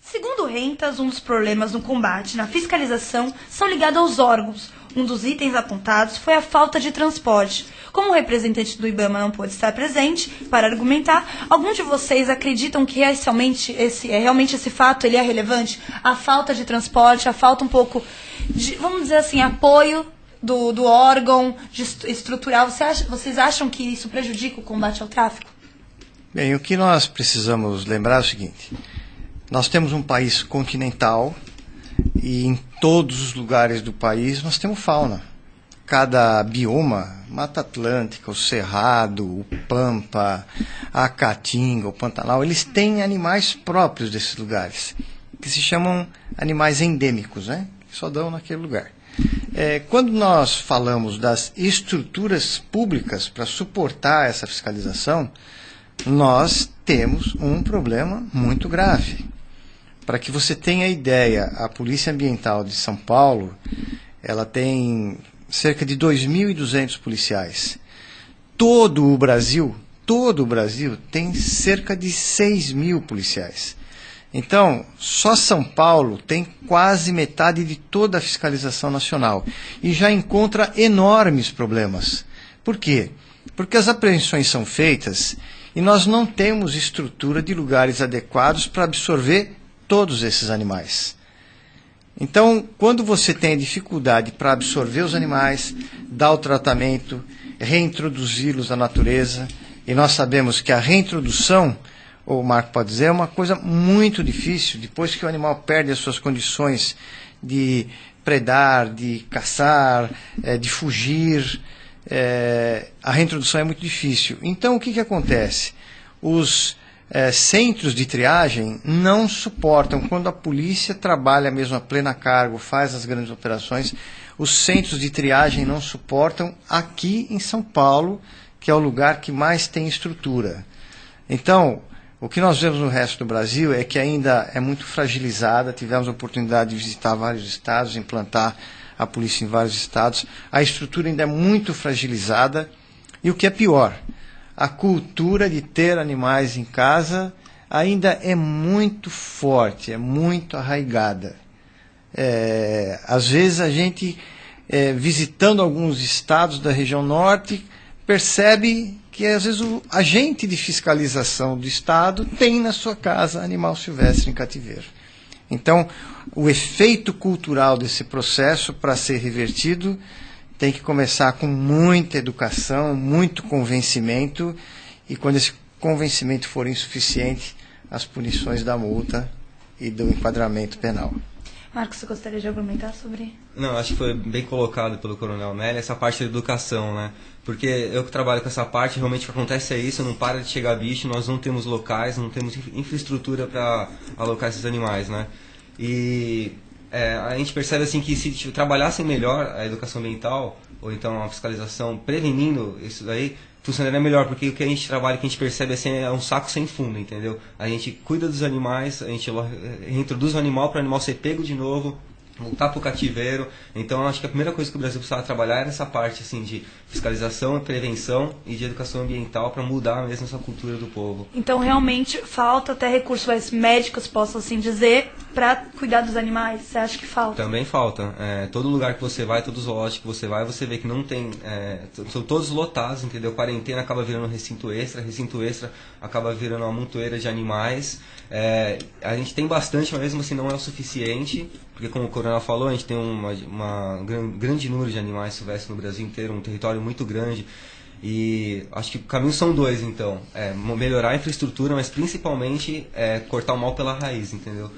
Segundo Rentas, um dos problemas no combate e na fiscalização são ligados aos órgãos. Um dos itens apontados foi a falta de transporte. Como o representante do IBAMA não pôde estar presente para argumentar, alguns de vocês acreditam que realmente esse fato ele é relevante? A falta de transporte, a falta um pouco de, vamos dizer assim, apoio do órgão estrutural. Vocês acham que isso prejudica o combate ao tráfico? Bem, o que nós precisamos lembrar é o seguinte: nós temos um país continental e em todos os lugares do país nós temos fauna. Cada bioma, Mata Atlântica, o Cerrado, o Pampa, a Caatinga, o Pantanal, eles têm animais próprios desses lugares, que se chamam animais endêmicos, né? Que só dão naquele lugar. Quando nós falamos das estruturas públicas para suportar essa fiscalização, nós temos um problema muito grave. Para que você tenha ideia, a Polícia Ambiental de São Paulo, ela tem cerca de 2.200 policiais. Todo o Brasil tem cerca de 6.000 policiais. Então, só São Paulo tem quase metade de toda a fiscalização nacional e já encontra enormes problemas. Por quê? Porque as apreensões são feitas e nós não temos estrutura de lugares adequados para absorver todos esses animais. Então, quando você tem dificuldade para absorver os animais, dar o tratamento, reintroduzi-los à natureza, e nós sabemos que a reintrodução, o Marco pode dizer, é uma coisa muito difícil, depois que o animal perde as suas condições de predar, de caçar, de fugir, a reintrodução é muito difícil. Então, o que acontece? Os centros de triagem não suportam. Quando a polícia trabalha mesmo a plena cargo, faz as grandes operações, os centros de triagem não suportam aqui em São Paulo, que é o lugar que mais tem estrutura. Então, o que nós vemos no resto do Brasil é que ainda é muito fragilizada. Tivemos a oportunidade de visitar vários estados, implantar a polícia em vários estados. A estrutura ainda é muito fragilizada. E o que é pior, a cultura de ter animais em casa ainda é muito forte, é muito arraigada. Às vezes a gente, visitando alguns estados da região norte, percebe que às vezes o agente de fiscalização do estado tem na sua casa animal silvestre em cativeiro. Então, o efeito cultural desse processo, para ser revertido, tem que começar com muita educação, muito convencimento, e quando esse convencimento for insuficiente, as punições da multa e do enquadramento penal. Marcos, você gostaria de argumentar sobre? Não, acho que foi bem colocado pelo Coronel Melli essa parte da educação, né? Porque eu que trabalho com essa parte, realmente o que acontece é isso, não para de chegar bicho, nós não temos locais, não temos infraestrutura para alocar esses animais, né? E a gente percebe assim que se trabalhassem melhor a educação ambiental, ou então a fiscalização prevenindo isso daí, funcionaria melhor, porque o que a gente trabalha, o que a gente percebe assim, é um saco sem fundo, entendeu? A gente cuida dos animais, a gente reintroduz o animal para o animal ser pego de novo, voltar para o cativeiro. Então acho que a primeira coisa que o Brasil precisava trabalhar era essa parte assim, de fiscalização, prevenção e de educação ambiental para mudar mesmo essa cultura do povo. Então realmente falta até recursos médicos, posso assim dizer, para cuidar dos animais. Você acha que falta? Também falta. Todo lugar que você vai, todo zoológico que você vai, você vê que não tem... são todos lotados, entendeu? Quarentena acaba virando recinto extra acaba virando uma montoeira de animais. A gente tem bastante, mas mesmo assim não é o suficiente, porque como o Coronel falou, a gente tem um grande número de animais silvestres no Brasil inteiro, um território muito grande, e acho que o caminho são dois, então, melhorar a infraestrutura, mas principalmente cortar o mal pela raiz, entendeu?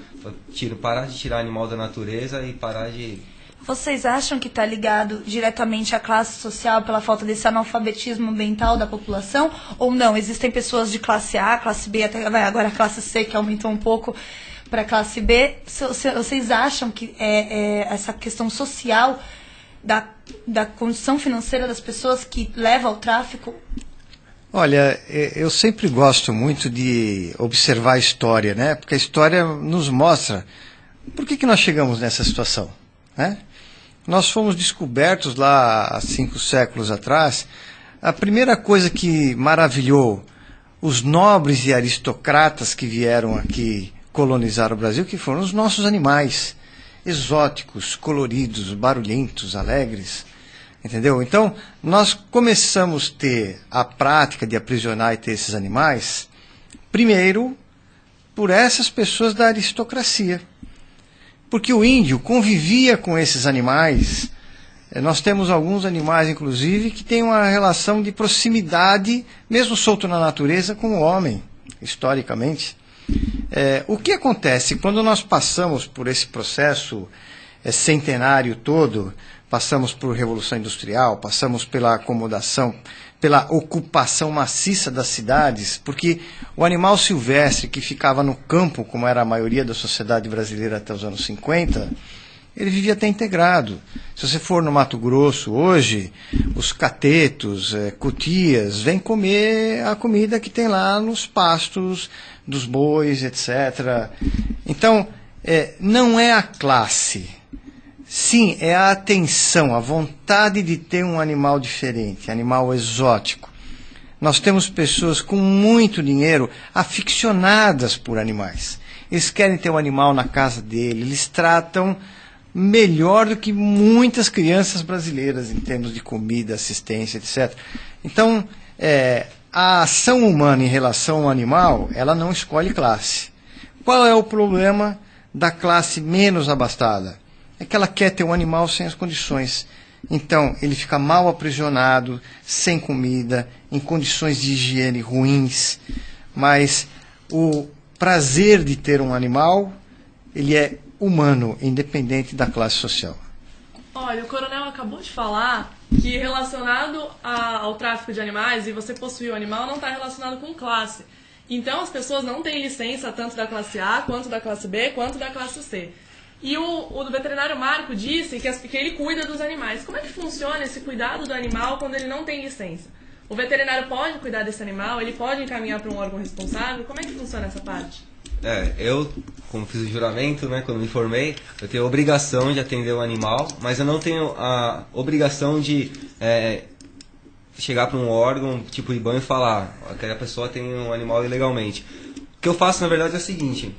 Parar de tirar animal da natureza e parar de... Vocês acham que está ligado diretamente à classe social pela falta desse analfabetismo ambiental da população? Ou não? Existem pessoas de classe A, classe B, até agora a classe C, que aumentou um pouco para a classe B. Vocês acham que essa questão social da condição financeira das pessoas que leva ao tráfico? Olha, eu sempre gosto muito de observar a história, né? Porque a história nos mostra por que nós chegamos nessa situação, né? Nós fomos descobertos lá há 5 séculos atrás. A primeira coisa que maravilhou os nobres e aristocratas que vieram aqui colonizar o Brasil, que foram os nossos animais exóticos, coloridos, barulhentos, alegres. Entendeu? Então, nós começamos a ter a prática de aprisionar e ter esses animais, primeiro, por essas pessoas da aristocracia. Porque o índio convivia com esses animais. Nós temos alguns animais, inclusive, que têm uma relação de proximidade, mesmo solto na natureza, com o homem, historicamente. O que acontece quando nós passamos por esse processo centenário todo, passamos por Revolução Industrial, passamos pela acomodação, pela ocupação maciça das cidades, porque o animal silvestre que ficava no campo, como era a maioria da sociedade brasileira até os anos 50, ele vivia até integrado. Se você for no Mato Grosso hoje, os catetos, cutias, vêm comer a comida que tem lá nos pastos dos bois, etc. Então, não é a classe. Sim, é a atenção, a vontade de ter um animal diferente, animal exótico. Nós temos pessoas com muito dinheiro aficionadas por animais. Eles querem ter um animal na casa dele, eles tratam melhor do que muitas crianças brasileiras em termos de comida, assistência, etc. Então, a ação humana em relação ao animal, ela não escolhe classe. Qual é o problema da classe menos abastada? É que ela quer ter um animal sem as condições. Então, ele fica mal aprisionado, sem comida, em condições de higiene ruins. Mas o prazer de ter um animal, ele é humano, independente da classe social. Olha, o coronel acabou de falar que relacionado ao tráfico de animais e você possuir o animal não está relacionado com classe. Então, as pessoas não têm licença tanto da classe A, quanto da classe B, quanto da classe C. E o veterinário Marco disse que ele cuida dos animais. Como é que funciona esse cuidado do animal quando ele não tem licença? O veterinário pode cuidar desse animal? Ele pode encaminhar para um órgão responsável? Como é que funciona essa parte? Eu, como fiz o juramento, né, quando me formei, eu tenho a obrigação de atender o animal, mas eu não tenho a obrigação de chegar para um órgão, tipo IBAMA, e falar que a pessoa tem um animal ilegalmente. O que eu faço, na verdade, é o seguinte: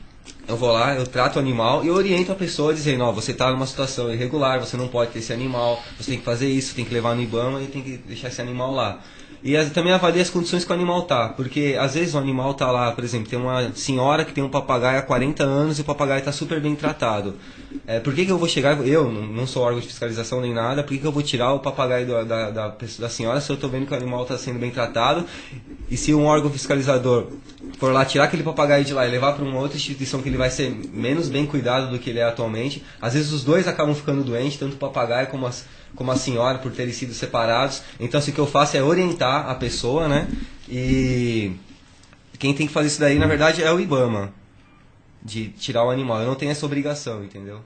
eu vou lá, eu trato o animal e eu oriento a pessoa dizendo, você está numa situação irregular, você não pode ter esse animal, você tem que fazer isso, tem que levar no IBAMA e tem que deixar esse animal lá. E também avalia as condições que o animal está, porque às vezes o animal está lá, por exemplo, tem uma senhora que tem um papagaio há 40 anos e o papagaio está super bem tratado. Por que eu vou chegar, eu não sou órgão de fiscalização nem nada, por que eu vou tirar o papagaio da senhora se eu estou vendo que o animal está sendo bem tratado? E se um órgão fiscalizador for lá tirar aquele papagaio de lá e levar para uma outra instituição que ele vai ser menos bem cuidado do que ele é atualmente, às vezes os dois acabam ficando doentes, tanto o papagaio como a senhora, por terem sido separados. Então, o que eu faço é orientar a pessoa, né? E quem tem que fazer isso daí, na verdade, é o IBAMA, de tirar o animal. Eu não tenho essa obrigação, entendeu?